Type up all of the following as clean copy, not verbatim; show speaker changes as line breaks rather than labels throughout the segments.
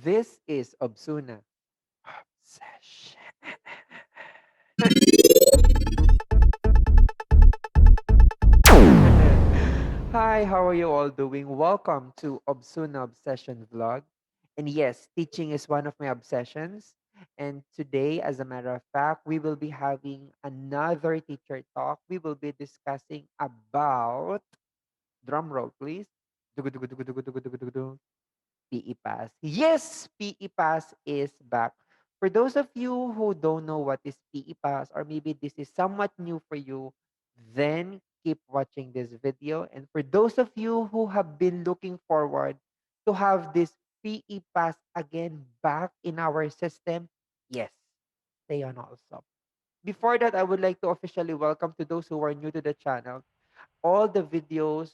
This is Obsuna. Obsession. Hi, how are you all doing? Welcome to Obsuna Obsession Vlog. And yes, teaching is one of my obsessions. And today, as a matter of fact, we will be having another teacher talk. We will be discussing about, drum roll please, PE Pass. Yes, PE Pass is back. For those of you who don't know what is PE Pass, or maybe this is somewhat new for you, then keep watching this video. And for those of you who have been looking forward to have this PE Pass again back in our system, yes, stay on also. Before that, I would like to officially welcome to those who are new to the channel. All the videos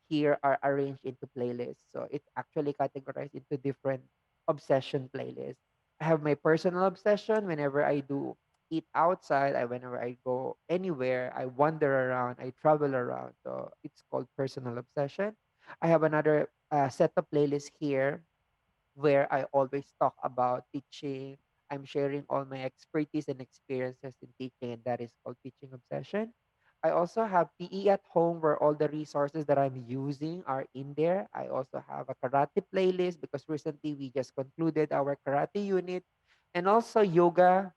here are arranged into playlists. So it's actually categorized into different obsession playlists. I have my personal obsession whenever I do eat outside, whenever I go anywhere, I wander around, I travel around. So it's called personal obsession. I have another set of playlists here where I always talk about teaching. I'm sharing all my expertise and experiences in teaching, and that is called teaching obsession. I also have PE at home where all the resources that I'm using are in there. I also have a karate playlist because recently we just concluded our karate unit, and also yoga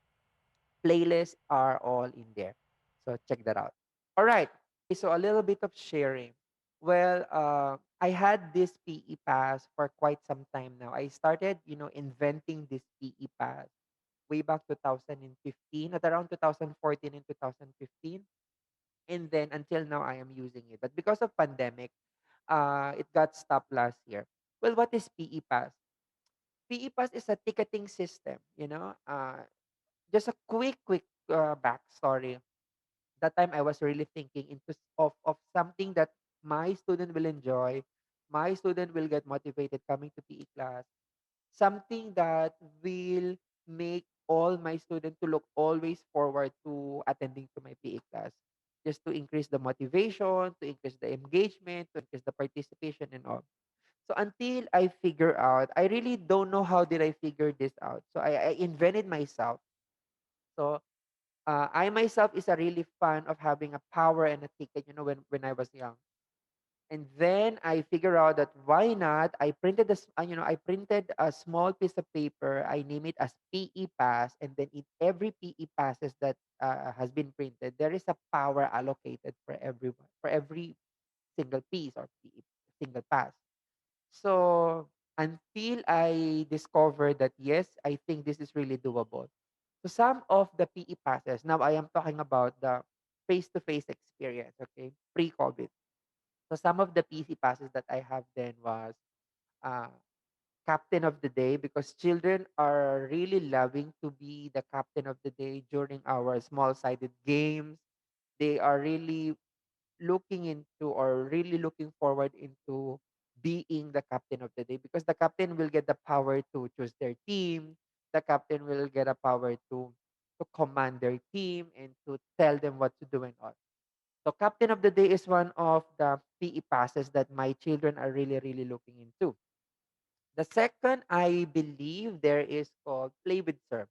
playlists are all in there. So check that out. All right. So a little bit of sharing. Well, I had this PE pass for quite some time now. I started, inventing this PE pass way back 2015, at around 2014 and 2015. And then until now, I am using it. But because of pandemic, it got stopped last year. Well, what is PE pass? PE pass is a ticketing system, just a quick backstory. That time I was really thinking of something that my student will enjoy, my student will get motivated coming to PE class, something that will make all my students to look always forward to attending to my PE class, just to increase the motivation, to increase the engagement, to increase the participation and all. So until I figure out, I really don't know how did I figure this out. So I invented myself. So I myself is a really fan of having a power and a ticket, when I was young. And then I figure out that why not? I printed a small piece of paper. I name it as PE pass, and then in every PE passes that has been printed, there is a power allocated for everyone, for every single piece or PE, single pass. So until I discovered that yes, I think this is really doable. So some of the PE passes, now I am talking about the face-to-face experience, okay, pre-COVID. So some of the PC passes that I have then was uh, captain of the day because children are really loving to be the captain of the day during our small-sided games. They are really looking into or really looking forward into being the captain of the day because the captain will get the power to choose their team. The captain will get a power to command their team and to tell them what to do and all. So captain of the day is one of the PE passes that my children are really, really looking into. The second, I believe, there is called Play with Sir.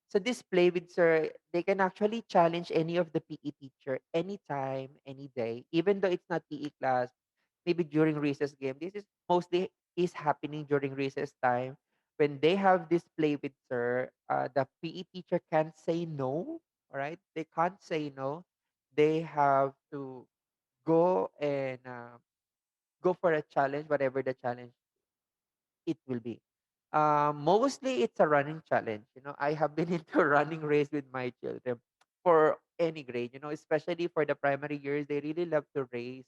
So this Play with Sir, they can actually challenge any of the PE teacher anytime, any day, even though it's not PE class, maybe during recess game. This is mostly is happening during recess time. When they have this Play with Sir, the PE teacher can't say no, all right? They can't say no. They have to go and go for a challenge, whatever the challenge it will be. Mostly it's a running challenge. I have been into running race with my children for any grade, especially for the primary years. They really love to race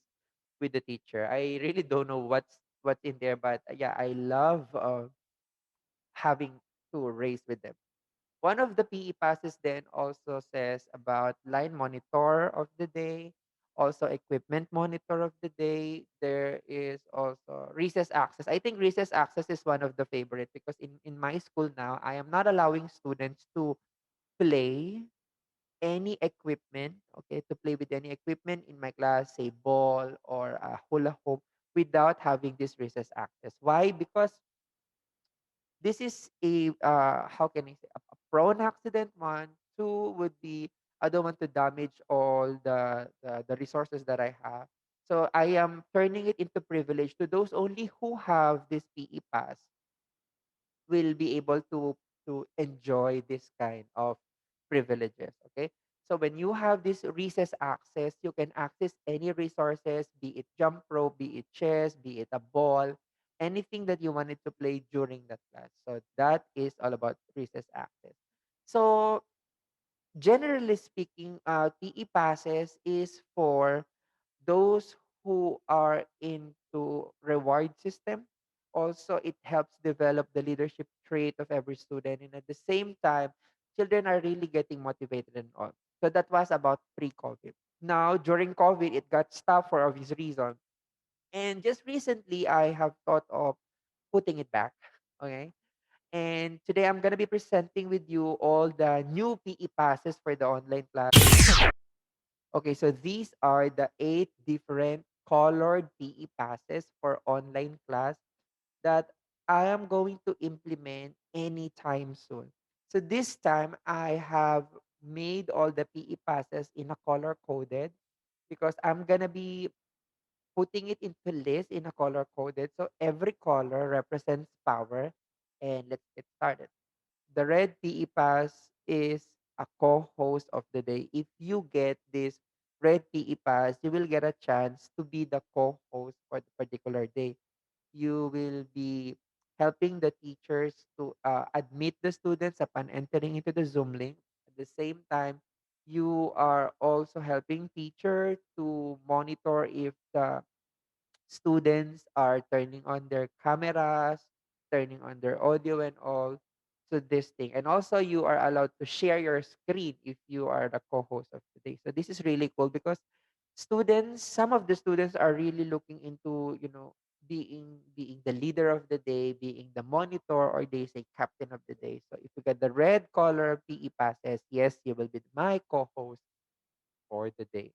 with the teacher. I really don't know what's in there, but yeah, I love having to race with them. One of the PE passes then also says about line monitor of the day, also equipment monitor of the day. There is also recess access. I think recess access is one of the favorite because in my school now, I am not allowing students to play any equipment, okay, to play with any equipment in my class, say ball or a hula hoop, without having this recess access. Why? Because This is a how can I say, a prone accident one. Two would be I don't want to damage all the resources that I have. So I am turning it into privilege to those only who have this PE pass will be able to enjoy this kind of privileges. Okay. So when you have this recess access, you can access any resources, be it jump rope, be it chess, be it a ball, anything that you wanted to play during that class. So that is all about recess access. So generally speaking, PE passes is for those who are into reward system. Also, it helps develop the leadership trait of every student, and at the same time children are really getting motivated and all. So that was about pre-COVID. Now during COVID it got stopped for obvious reason, and just recently I have thought of putting it back. Okay, and today I'm going to be presenting with you all the new PE passes for the online class. Okay, so these are the 8 different colored PE passes for online class that I am going to implement anytime soon. So this time I have made all the PE passes in a color coded because I'm gonna be putting it into list in a color coded. So every color represents power. And let's get started. The red PE pass is a co-host of the day. If you get this red PE pass, you will get a chance to be the co-host for the particular day. You will be helping the teachers to admit the students upon entering into the Zoom link. At the same time, you are also helping teacher to monitor if the students are turning on their cameras, turning on their audio and all to this thing. And also you are allowed to share your screen if you are the co-host of today. So this is really cool because students, some of the students are really looking into, being the leader of the day, being the monitor, or they say captain of the day. So if you get the red color PE passes, yes, you will be my co-host for the day.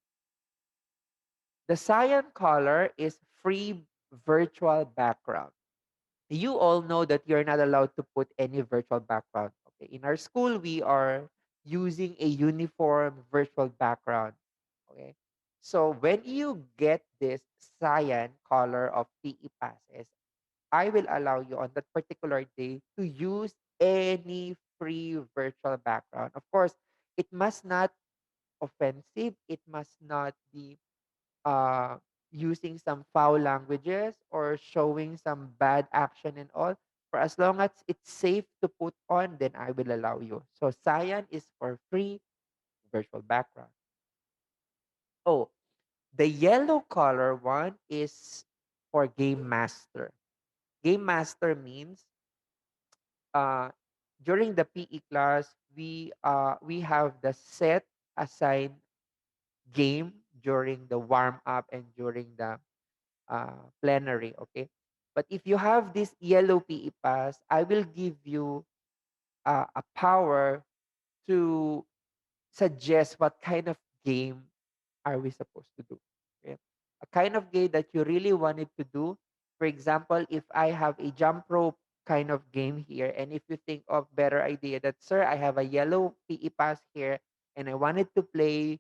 The cyan color is free virtual background. You all know that you're not allowed to put any virtual background. Okay. In our school, we are using a uniform virtual background. Okay. So when you get this cyan color of PE passes, I will allow you on that particular day to use any free virtual background. Of course, it must not offensive. It must not be uh, using some foul languages or showing some bad action and all. For as long as it's safe to put on, then I will allow you. So cyan is for free virtual background. Oh, the yellow color one is for game master. Game master means uh, during the PE class we have the set aside game during the warm up and during the plenary, okay? But if you have this yellow PE pass, I will give you a power to suggest what kind of game are we supposed to do. Okay? A kind of game that you really wanted to do. For example, if I have a jump rope kind of game here, and if you think of better idea that, sir, I have a yellow PE pass here, and I wanted to play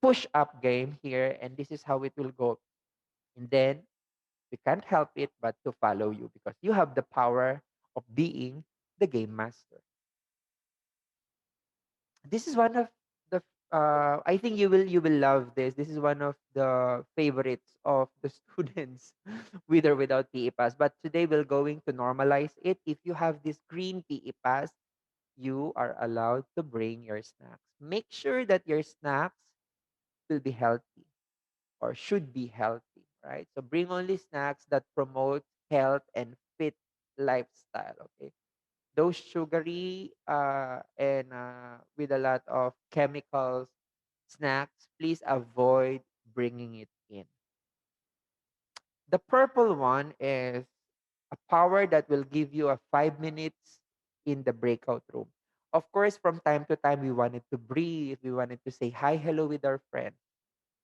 push up game here, and this is how it will go. And then we can't help it but to follow you because you have the power of being the game master. This is one of the I think you will love this. This is one of the favorites of the students with or without PE pass. But today we're going to normalize it. If you have this green PE pass, you are allowed to bring your snacks. Make sure that your snacks will be healthy or should be healthy, right? So bring only snacks that promote health and fit lifestyle, okay? Those sugary and with a lot of chemicals snacks, please avoid bringing it in. The purple one is a power that will give you a 5 minutes in the breakout room. Of course, from time to time, we wanted to breathe, we wanted to say hi, hello with our friend.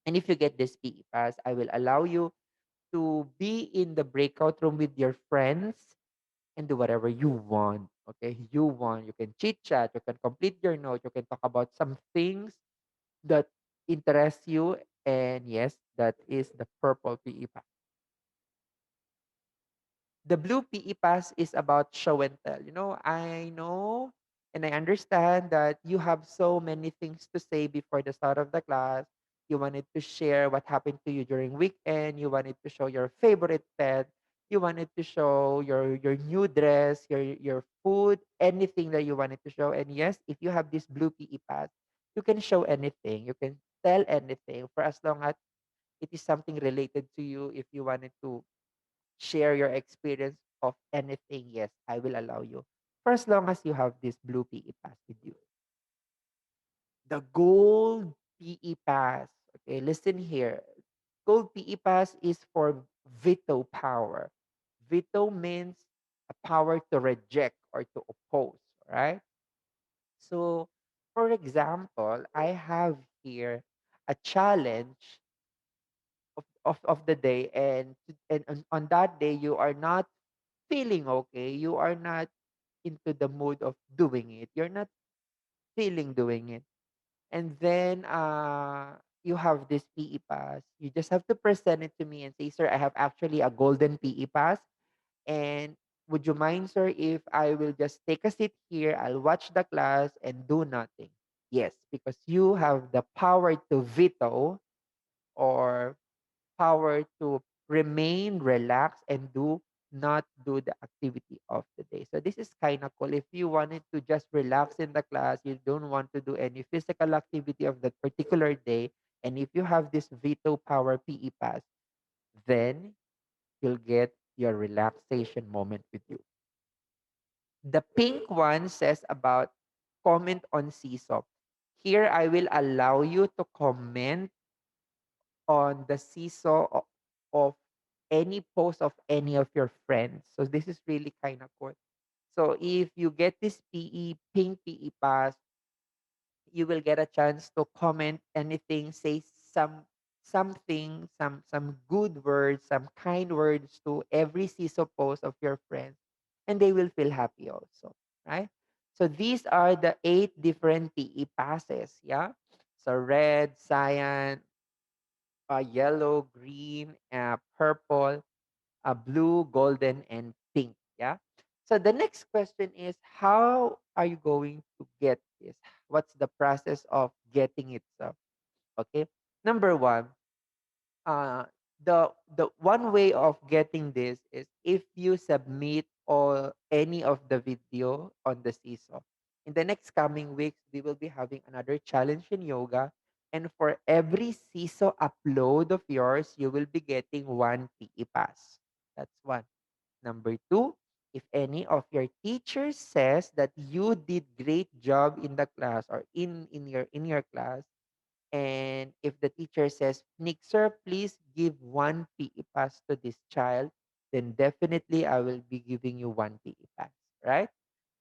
And if you get this PE pass, I will allow you to be in the breakout room with your friends and do whatever you want. Okay, you want. You can chit chat. You can complete your note. You can talk about some things that interest you. And yes, that is the purple PE. The blue PE pass is about show and tell. I know and I understand that you have so many things to say before the start of the class. You wanted to share what happened to you during weekend. You wanted to show your favorite pet. You wanted to show your new dress, your food, anything that you wanted to show. And yes, if you have this blue PE pass, you can show anything. You can tell anything for as long as it is something related to you. If you wanted to share your experience of anything, yes, I will allow you. For as long as you have this blue PE pass with you. The gold PE pass. Okay, listen here. Gold PE pass is for veto power. Veto means a power to reject or to oppose, right? So, for example, I have here a challenge of the day, and on that day you are not feeling okay, you are not into the mood of doing it. You're not feeling doing it. And then you have this PE pass. You just have to present it to me and say, "Sir, I have actually a golden PE pass. And would you mind, sir, if I will just take a seat here? I'll watch the class and do nothing." Yes, because you have the power to veto or power to remain relaxed and do not do the activity of the day. So this is kind of cool. If you wanted to just relax in the class, you don't want to do any physical activity of that particular day, and if you have this veto power PE pass, then you'll get your relaxation moment with you. The pink one says about comment on seesaw. Here I will allow you to comment on the seesaw of any post of any of your friends. So this is really kind of cool. So if you get this pink PE pass, you will get a chance to comment anything, say something, some good words, some kind words to every seesaw post of your friends, and they will feel happy also, right? So these are the 8 different PE passes, yeah. So red, cyan, yellow, green, purple, blue, golden, and pink. Yeah. So the next question is, how are you going to get this? What's the process of getting it? So, okay. Number one, uh, the one way of getting this is if you submit or any of the video on the seesaw. In the next coming weeks, we will be having another challenge in yoga. And for every seesaw upload of yours, you will be getting one PE pass. That's one. Number two, if any of your teachers says that you did great job in the class or in your class, and if the teacher says, "Nick, sir, please give one PE pass to this child," then definitely I will be giving you one PE pass, right?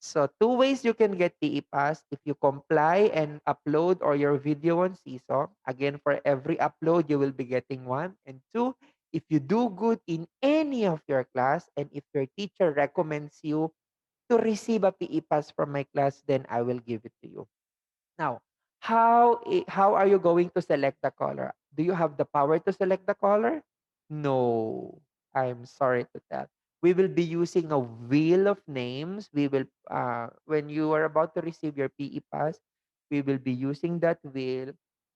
So two ways you can get PE pass: if you comply and upload or your video on Seesaw. Again, for every upload, you will be getting one. And two, if you do good in any of your class and if your teacher recommends you to receive a PE pass from my class, then I will give it to you. Now, how are you going to select the color? Do you have the power to select the color? No. I'm sorry to tell. We will be using a wheel of names. We will when you are about to receive your PE pass, we will be using that wheel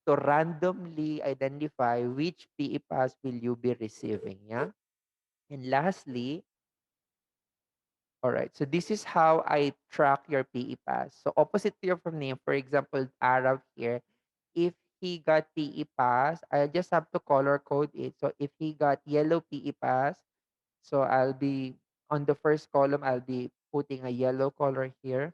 to randomly identify which PE pass will you be receiving, yeah? And lastly, all right. So this is how I track your PE pass. So opposite to your from name, for example, Arab here, if he got PE pass, I just have to color code it. So if he got yellow PE pass, so I'll be on the first column, I'll be putting a yellow color here.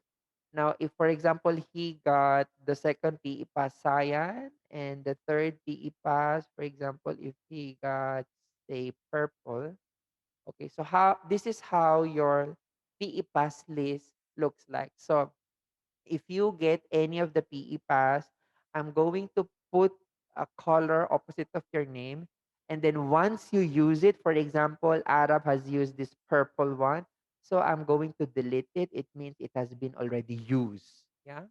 Now, if for example he got the second PE pass cyan and the third PE pass, for example, if he got say purple, okay, so how this is how your PE pass list looks like. So if you get any of the PE pass, I'm going to put a color opposite of your name. And then once you use it, for example, Arab has used this purple one. So I'm going to delete it. It means it has been already used. Yeah.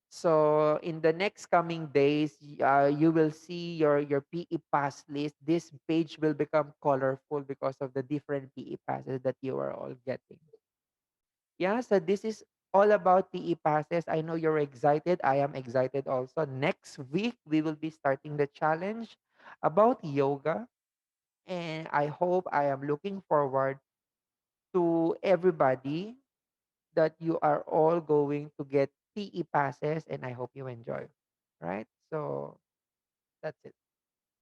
So in the next coming days, you will see your PE pass list. This page will become colorful because of the different PE passes that you are all getting. Yeah, so this is all about PE passes. I know you're excited. I am excited also. Next week, we will be starting the challenge about yoga. And I hope I am looking forward to everybody that you are all going to get PE passes. And I hope you enjoy. Right? So that's it.